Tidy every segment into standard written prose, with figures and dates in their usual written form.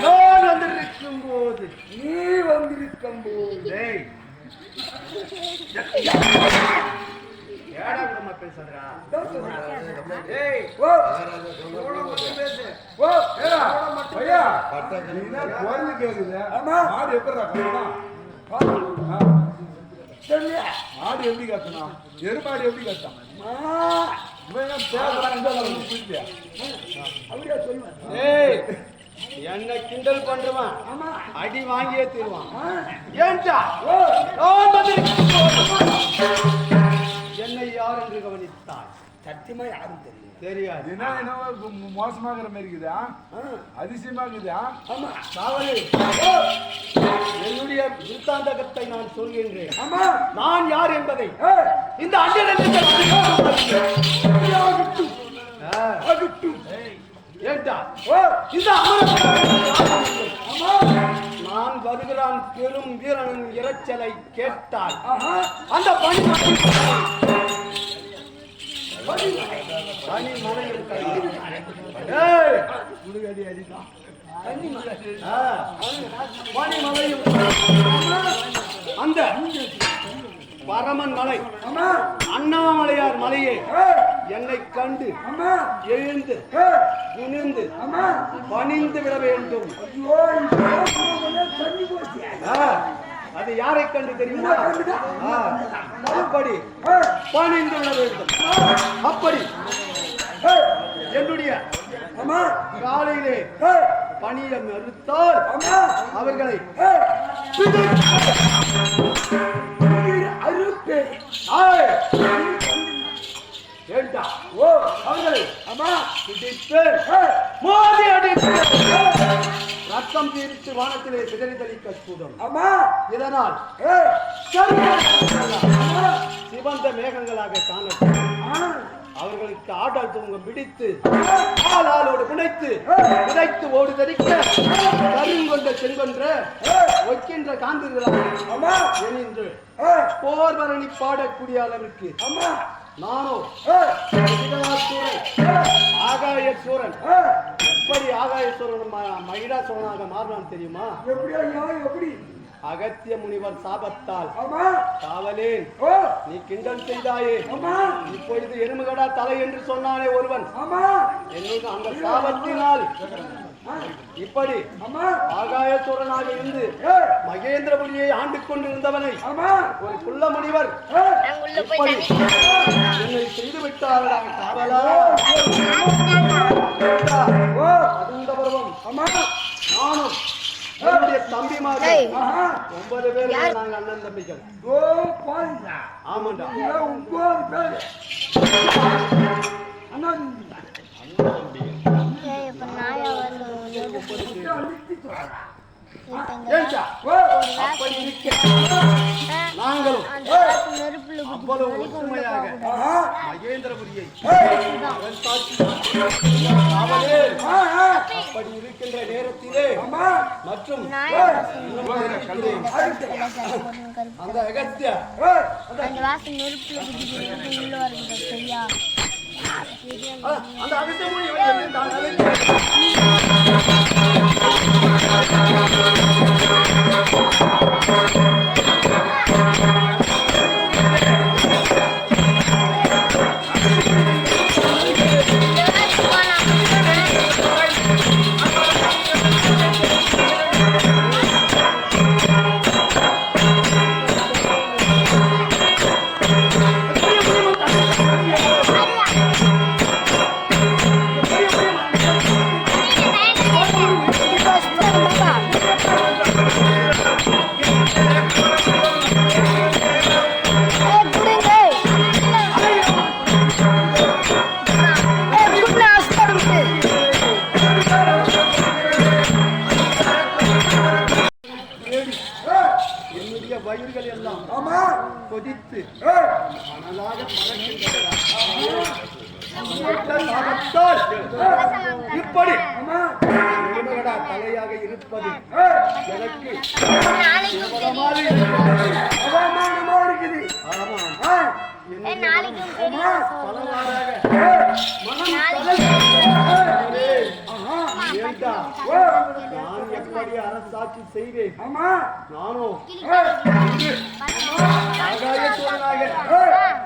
நான் வந்திருக்கும் போது நீ வந்திருக்கும் போது பேசுறா மாடு எப்படி கத்தனா எருமாடு எப்படி கத்தான் என்ன கிண்டல் பண்றவன் அடி வாங்கியே தீருவான். ஏன்டா என்னை யார் என்று கவனித்தாய்? சத்தியமா யாரும் தெரியாது. மோசமாகிற மாதிரி இருக்குதா? அதிசயமா இருக்குதா? என்னுடைய விருத்தாந்தகத்தை நான் சொல்கின்றேன். நான் யார் என்பதை இந்த நான் வருகிறான் பெரும் வீரனின் இரைச்சலை கேட்டால் அந்த அந்த பரமன் மலை அண்ணாமலையார் மலையே என்னை கண்டு எழுந்து குனிந்து பணிந்து விட வேண்டும். அது யாரை கண்டு தெரியுமா? அப்படி பணிந்து விட வேண்டும். அப்படி என்னுடைய காலையிலே பணிய மறுத்தால் அவர்களை அவர்களை மோதி அடிப்பேன். ரத்தம் தீர்த்து வானத்திலே சிதறிதளிக்க கூடும். இதனால் சிவந்த மேகங்களாக காணப்படும். அவர்களுக்கு ஆடால் தூங்க பிடித்து ஆளோடு பிணைத்து விதைத்து ஓடு தரிக்க கருங்கொண்ட செங்கொன்ற வைக்கின்ற காந்தர்களாக என்று போர் வரணி பாடக்கூடிய அளவிற்கு நானோ ஆகாய சூரன். எப்படி ஆகாய சூரன் மகிழா சோழனாக மாறினான் தெரியுமா? எப்படி? அகத்திய முனிவர் சாபத்தால் காவலேன் நீ கிண்டல் செய்தாயே, இப்பொழுது எருமுகடா தலை என்று சொன்னானே ஒருவன், என்னுடைய அந்த சாபத்தினால் இப்படி ஆகாயசூரனாக இருந்து மகேந்திரபுரியை ஆண்டு கொண்டிருந்தவனை ஒரு குள்ள முனிவர் இப்படி என்னை செய்து விட்டார்களா காவலா? நானும் என்னுடைய தம்பிமார்கள் 9 பேர் நாங்க அண்ணன் தம்பிகள். ஆமாண்டா, 9 பேர் அண்ணன் நாங்களும் அவ்வளவு ஒற்றுமையாக மகேந்திரபுரியை அப்படி இருக்கின்ற நேரத்திலே மற்றும் அந்த அகத்திய அந்த அகத்திய மொழி வயிறுகள் எல்லாம் கொதித்து மணலாக இப்படி தலையாக இருப்பது எனக்கு இருக்குது. ஆமா நாளைக்கும் பெரிய பலவாறாக மனம் ஏண்டா நான் எப்படி அரசாட்சி செய்வேன் நானோ ஆகாயத்தோனாக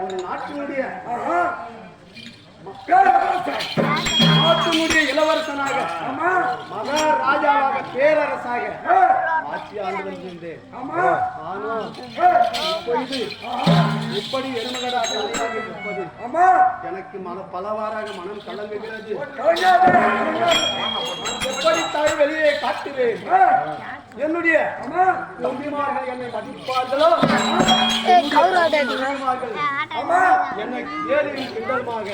ஒரு நாட்டினுடைய நாட்டினுடைய இளவரசனாக மகாராஜாவாக பேரரசாக ஆட்சி ஆண்டு வந்திருந்தேன். ஆனால் இப்படி எருமகடாக இருப்பது எனக்கு பலவாறாக மனம் கலங்குகிறது. எப்படி தாய் வெளியே காட்டுவேன்? என்னுடைய தம்பிமார்கள் என்னை மதிப்பார்களோ என்னை ஏழையின் கிண்டலமாக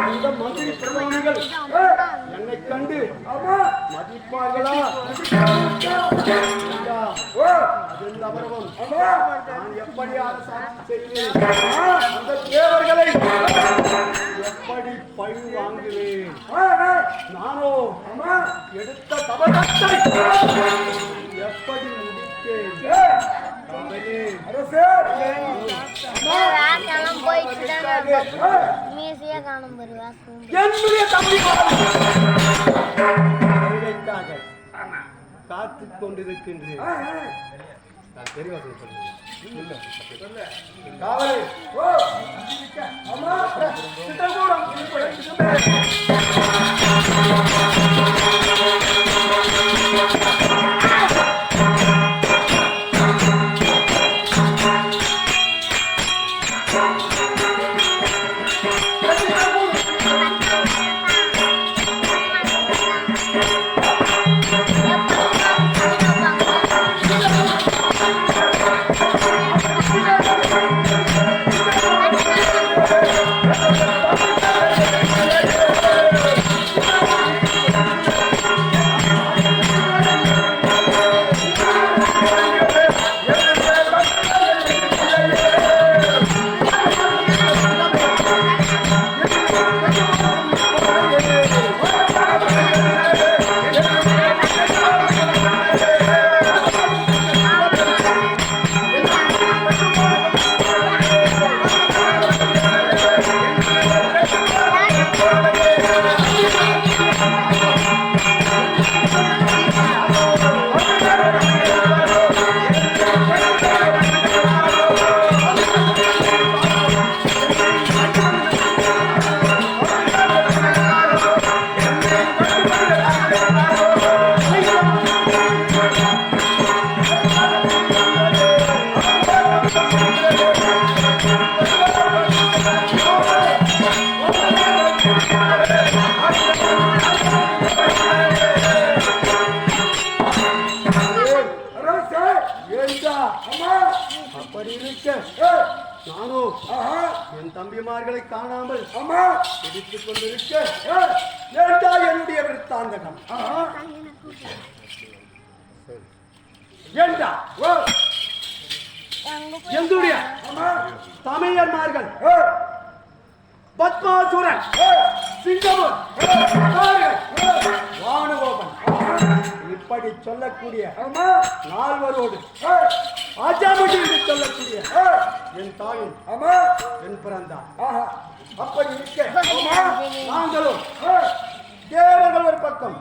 இந்த மந்திரி பிரதானிகள் என்னை கண்டு மதிப்பார்களா? நான் எப்படி அரசாட்சி செய்வேன்? அந்த தேவர்களை எப்படி பழி வாங்குவேன்? நானோ எடுத்த தபத்தை எப்படி முடிப்பேன்? காத்துக் கொண்டிருக்கின்றேன். அப்படி இருக்க நானோ என் தம்பிமார்களை காணாமல் பிடித்துக் கொண்டிருக்க என்னுடைய விருத்தாந்தகம் என்னுடைய தமிழன்மார்கள் பத்மாசுரன் சிங்கமும் வானுகோபன் இப்படி சொல்லக்கூடிய நால்வரோடு ஆஜாமட்டி என்று சொல்லக்கூடிய என் தாயும் என் பிறந்தா அப்படி இருக்க நாங்களும் தேவர்கள் ஒரு பக்கம்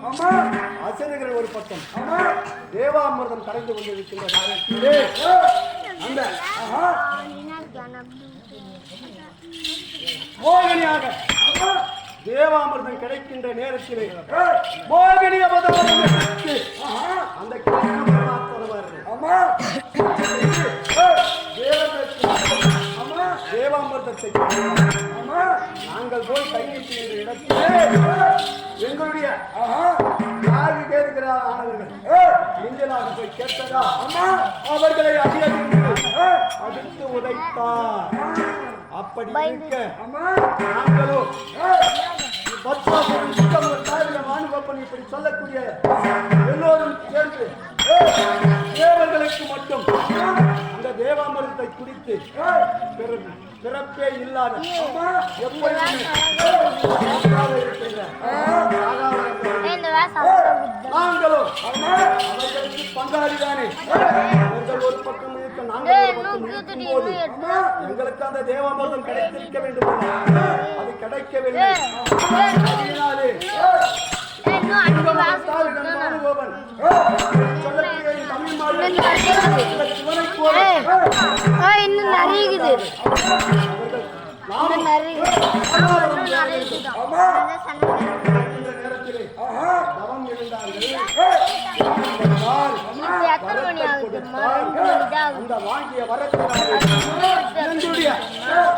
அசைகள் ஒரு பக்கம் தேவாமிர்தம் கரைந்து கொண்டிருக்கின்ற காலத்திலே அந்த மோகினியாக தேவாமிர்தம் கிடைக்கின்ற நேரத்திலே மோகினி அவதாரத்திற்கு அந்த தேவாமிர்தத்தை நாங்கள் போய் கையில் இடத்திலே எங்களுடைய யாரு கேட்கிறார் ஆனவர்கள் இந்தியனாக போய் கேட்டதா அவர்களை அடுத்து உதைத்தார். அப்படி இருக்க நாங்களோ வானுகோப்பன் இப்படி சொல்லக்கூடிய எல்லோரும் சேர்ந்து தேவர்களுக்கு மட்டும் அந்த தேவாமிர்தத்தை குடித்து பிறப்பே இல்லாத நாங்களும் அவர்களுக்கு பங்காளிதானே அவர்கள் ஒரு பக்கம் இருக்க நாங்கள் தேவாமிர்தம் இருக்கும் போது எங்களுக்கு அந்த தேவாமிர்தம் கிடைத்திருக்க வேண்டும். அது கிடைக்கவில்லை. அதனாலே இன்னும் நிறைய அந்த வாங்கிய வரத்தினாலே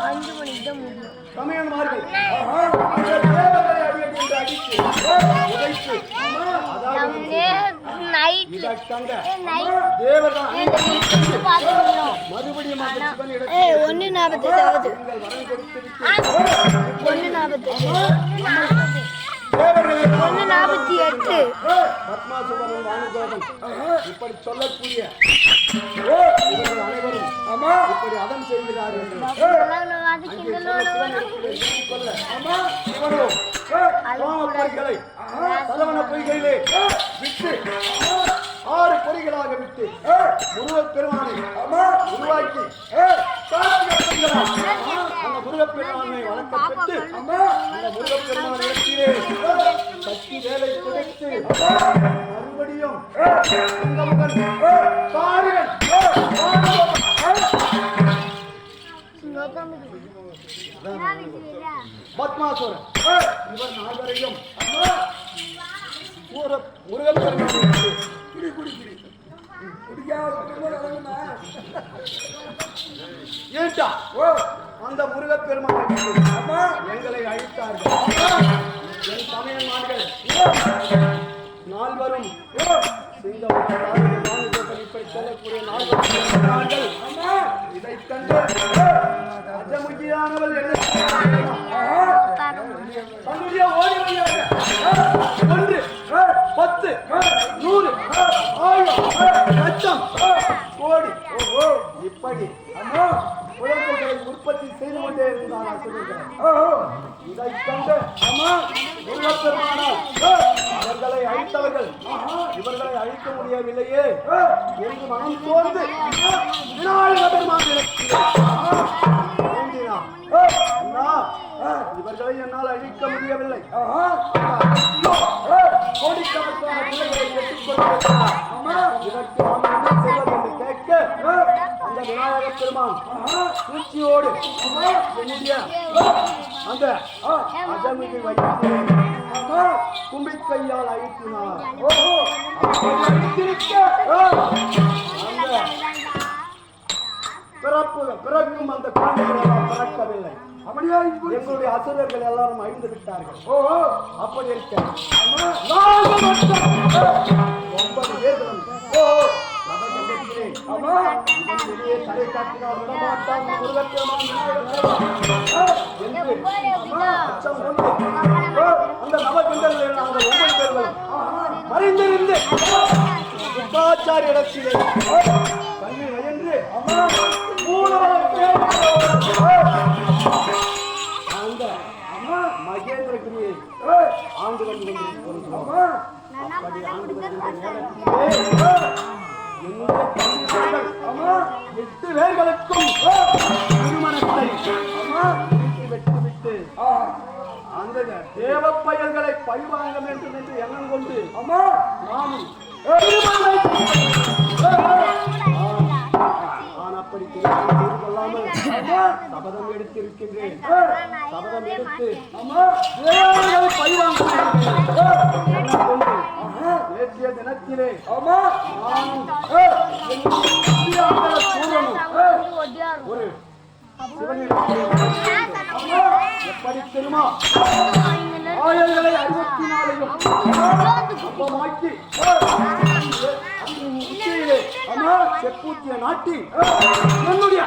5 மணிக்கு தான் முடியும். சமயமார்கள் இப்படி சொல்லக்கூடிய அனைவரும் இப்படி அதம் செய்கிறார்கள். சலவன பொய்களிலே விட்டு 6 பொறிகளாக விட்டு முருகப் பெருமானை உருவாக்கி அந்த முருகப் பெருமானை வளர்க்கப்பட்டு அந்த முருகப் பெருமானிடத்திலே சக்தி வேலை கொடுத்து மறுபடியும் பத்மாசுரன் இவர் நால்வரையும் முருகப் ஏட்டா அந்த முருகப் பெருமானை எங்களை அழித்தார்கள். என் சமயமார்கள் நால்வரும் இப்படி சொல்லக்கூடிய நால்வர்கள் இதை கண்டு அஜமுகியானவள் என்ன தன்னுடைய ஓடிவையாக 1 10 100 1000 லட்சம் கோடி இப்படி குழந்தைகளை உற்பத்தி செய்து கொண்டே இருந்தார். இதை கண்டு அவர்களை அழித்தவர்கள் இவர்களை அழிக்க முடியவில்லையே என்று மனம் தோர்ந்து இவர்களை என்னால் அழிக்க முடியவில்லை. கோடிக்கணக்கான பிள்ளைகளை பெற்றுக்கொண்டிருக்கிறார். இதற்கு நாம் என்ன செய்வது என்று கேட்க அந்த விநாயகப் பெருமான் சூழ்ச்சியோடு என்னுடைய அந்த அஜமிகை வைத்து கும்பிக்கையால் அழித்தினார். பிறக்கும் அந்த குழந்தைகள் எல்லாம் பிறக்கவில்லை. எங்களுடைய அசுரர்கள் எல்லாரும் அழிந்து விட்டார்கள். அப்படி இருக்க 9 பேர்களும் தலை காட்டினால் விடமாட்டான் அந்த நவகண்டர்கள் நாங்கள் 9 பேர்களும் மறைந்திருந்து இடத்திலே கல்வி வயன்று அந்த மகேந்திரகிரியை ஆண்டு வந்து கொண்டிருக்கிறோம். அப்படி ஆண்டு வருகின்ற நேரத்திலே 8 பேர்களுக்கும் திருமணத்தை வெட்டுவிட்டு அந்த தேவ பயல்களை பழிவாங்க வேண்டும் என்று எண்ணம் கொண்டு நானும் அப்படி செய்து கொள்ளாமல் சபதம் எடுத்திருக்கின்றேன். சபதம் எடுத்து பழிவாங்க நேற்றைய தினத்திலே ஒரு எப்படி தெரியுமா ஆயர்களை 64ஐயும் அப்பமாக்கி செப்பூத்திய நாட்டி என்னுடைய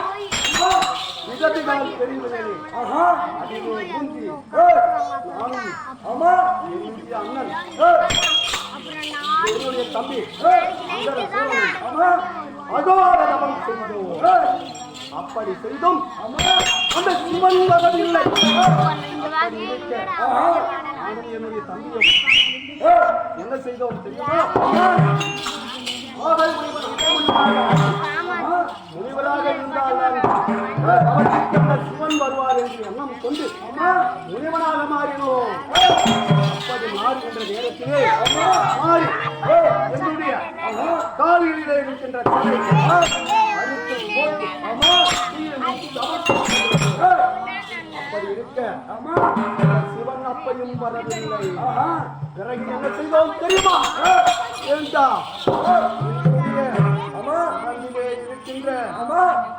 இடதுகால் தெரிவதே அதிலே ஊன்றி என்னுடைய அண்ணன் என்னுடைய தம்பி அகோர தபம் செய்தோம். அப்படி செய்தும் அந்த சிவன் வரவில்லை. என்னுடைய தம்பியும் என்ன செய்தோம் தெரியுமா? முனிவராக இருந்தால் அவருக்கு அந்த சிவன் வருவார் என்று எண்ணம் கொண்டு முனிவனாக மாறினோம். அப்படி மாறுகின்ற நேரத்திலே மாறி என்னுடைய காலிலே இருக்கின்ற தலை அறுத்து போட்டு அப்படி இருக்க சிவன் அப்பையும் வரவில்லை. பிறகு என்ன செய்தோம் தெரியுமா? ஏண்டா மண்ணிலே இருக்கின்ற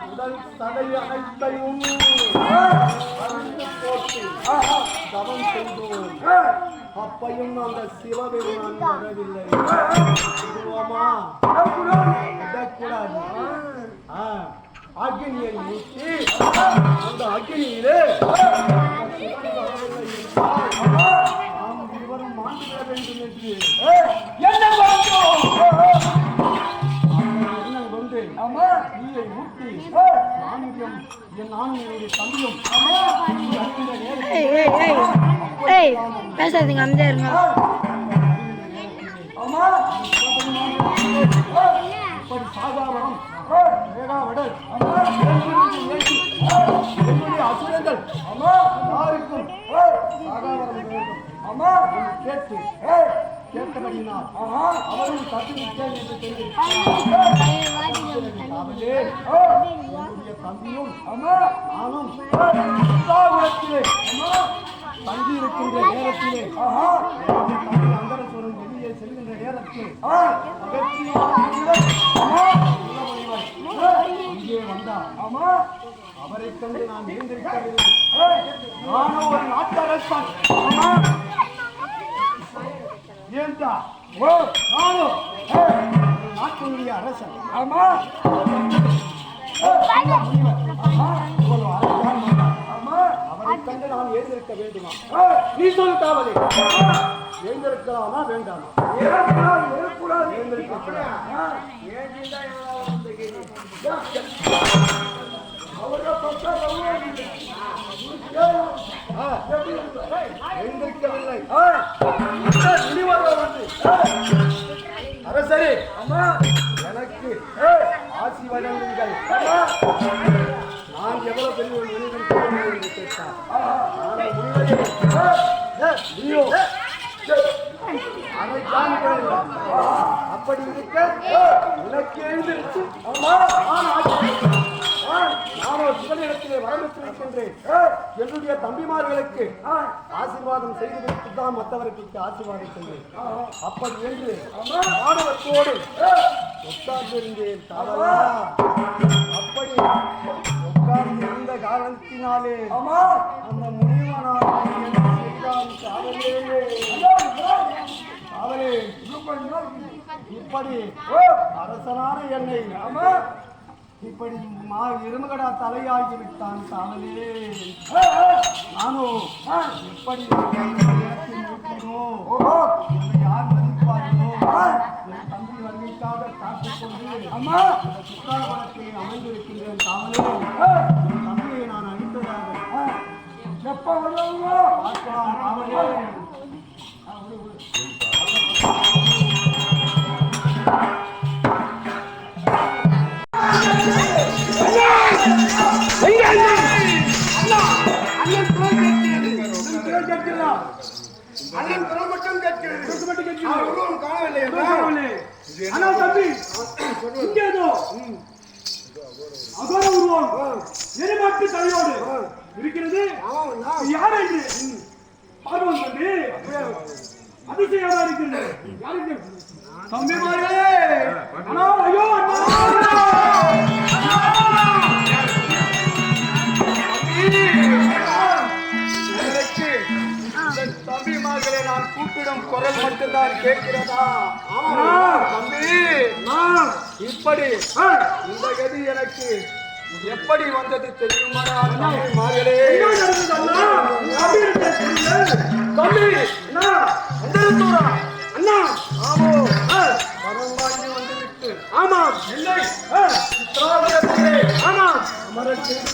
உடல் தலை அனைத்தையும் அறுத்து போட்டு தவம் செய்தோம். அப்பையும் அந்த சிவபெருமான் வரவில்லை. விடக்கூடாது. அக்னியை ஊற்றி அந்த அக்னியிலே நாம் இருவரும் மாண்டிவிட வேண்டும் என்று எண்ணம் கொண்டு தீயை ஊற்றி நானும் என்னுடைய தம்பியும் பேசாதீங்க, அமைதியா இருங்க. இப்படி சாதாரணம் என்னுடைய அசுரங்கள் யாருக்கும் சாகாவரம் வேண்டும் கேட்டு கேட்டபடினால் அவரும் தப்பிவிட்டேன் என்று தெரிவித்தார்களே. என்னுடைய தம்பியும் நானும் உலகத்திலே தங்கி இருக்கின்ற நேரத்திலே அந்தரசுரன் வெளியே செல்கின்ற நேரத்தில் இங்கே வந்தார். அவரை கண்டு நான் எழுந்திருக்கவில்லை. நானும் ஒரு நாட்டரசன். ஏன்டா நானும் நாட்டினுடைய அரசன். அவரை கண்டு நான் எழுந்திருக்க வேண்டுமா? நீ சொல் காவலி, எழுந்திருக்கலாமா வேண்டாமா? எழுந்திருக்கவில்லை. அரசரே, எனக்கு ஆசி வழங்குங்கள். நான் எவ்வளவு பெரிய ஒரு மனிதன் என்று கேட்டார். அப்படி இருக்க உனக்கு எழுந்திருச்சு நானோ சிவனிடத்திலே வரம்பெற்றிருக்கின்றேன். என்னுடைய தம்பிமார்களுக்கு ஆசீர்வாதம் செய்துவிட்டு தான் மற்றவர்களுக்கு ஆசீர்வாதம் செய்வேன். அப்படி என்று ஆணவத்தோடு உட்கார்ந்திருந்தேன். அப்படி உட்கார்ந்து இருந்த காரணத்தினாலே அந்த முனிவனாக இப்படி அரசனான என்னை இப்படி இருமகடா தலையாகி விட்டான். காவலே நானும் இப்படி யார் மதிப்பார்களோ என் தம்பி வருகைக்காக காத்துக்கொண்டு சுற்றாவனத்தை அமைந்திருக்கின்றேன். காவலே என் தம்பியை நான் அழித்ததாக எப்ப வருவாங்களோ பார்க்கலாம். காவலே இருக்கிறது. யார் என்று பார்வன் தம்பி அதிசயமா இருக்கிறது. யாருக்கு தம்பி மார்களே? ஐயோ தம்பிமார்களை நான் கூப்பிடும் குரல் மட்டும்தான் கேட்கிறதா? தம்பி, இப்படி இந்த கதி எனக்கு எப்படி வந்தது தெரியுமா? தம்பிமார்களே, தம்பி அண்ணா, ஆமோ பணம் வாங்கி வந்துவிட்டு ஆமாம் இல்லை ஆமாம் அமரத்தில்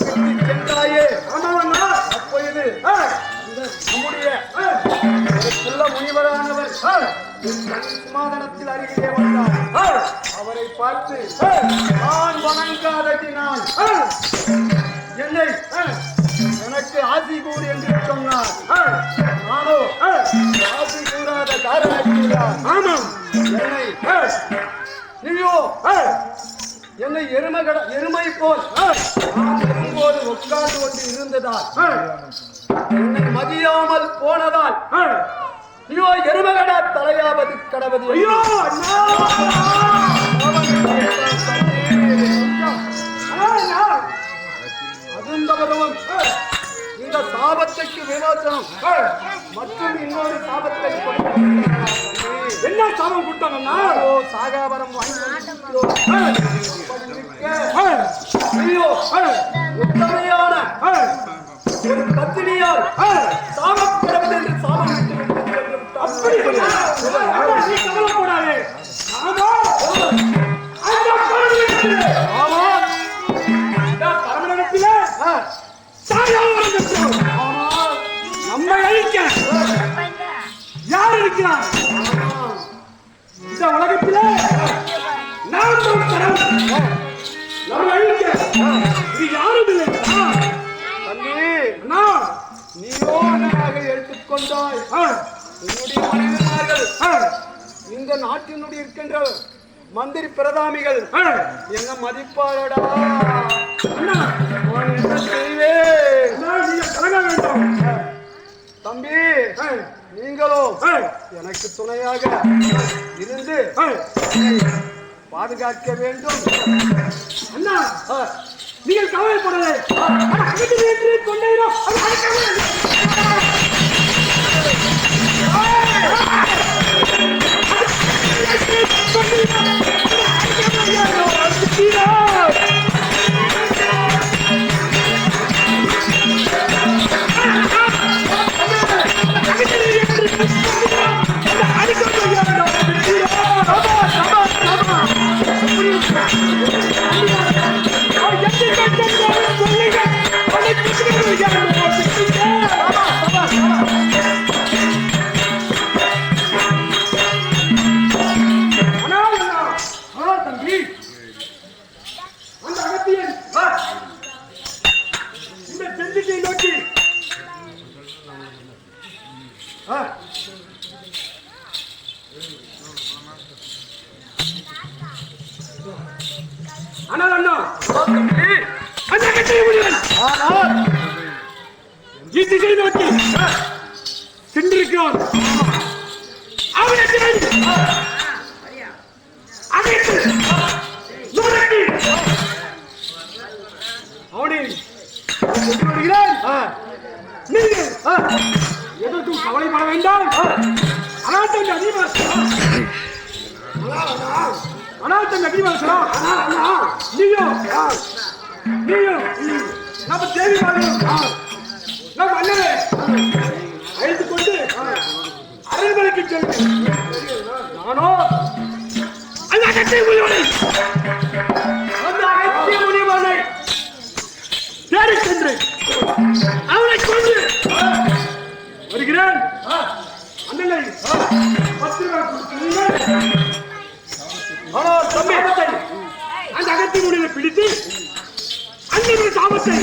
சென்றாயே. ஆமாம் அண்ணா, அப்பொழுது நம்முடைய புள்ள முனிவரானவர் சிம்மாதனத்தில் அருகிலே வந்தார். அவரை பார்த்து நான் வணங்காததினால் என்னை எனக்கு ஆசி கூறு என்று சொன்னார். நானோ ஆசி கூறாத காரணத்தினால் ஆமாம் என்னை நீயோ என்னை எருமை போல் நான் வரும்போது உட்கார்ந்து கொண்டு இருந்ததால் என்னை மதியாமல் போனதால் ஐயோ எருமகடா தலையாவது கடவது. ஐயோ அதுந்தவரும் இந்த சாபத்துக்கு விமோசனம் மற்றும் இன்னொரு சாபத்தை என்ன சாபம் கொடுத்தாங்கன்னா சாகாபரம் உத்தமையான ஒரு பத்தினியால் சாபம் கிடவது என்று சாபம் அப்படி கவலைப்படாதே. நம்மை அழிக்க யார் இருக்கிறார் இந்த உலகத்திலே? நாம் நம்மை அழிக்க இது யாரும் இல்லை. நீயோ எடுத்துக்கொண்டாய் உன்னுடைய மனிதர்கள் இந்த நாட்டினுடைய இருக்கின்ற மந்திரி பிரதாமிகள் என்ன மதிப்பாரடா? என்ன செய்வேன் தம்பி? நீங்களோ எனக்கு துணையாக இருந்து பாதுகாக்க வேண்டும். அண்ணா நீங்கள் கவலைப்படலை. திசை நோக்கி சென்றிருக்கிறான். அவனை எதற்கும் கவலைப்பட வேண்டாம். அனாத்தன் அதிகமாக நீயோ நம்ம தேவி நம் அண்ணனை அழைத்துக் கொண்டு அரண்மனைக்கு செல்வேன். நானோ அந்த அகத்திய முனிவனை தேடி சென்று அவனை கொண்டு வருகிறேன். அண்ணனை அந்த அகத்திய முனிவை பிடித்து அண்ணனுடைய சாபத்தை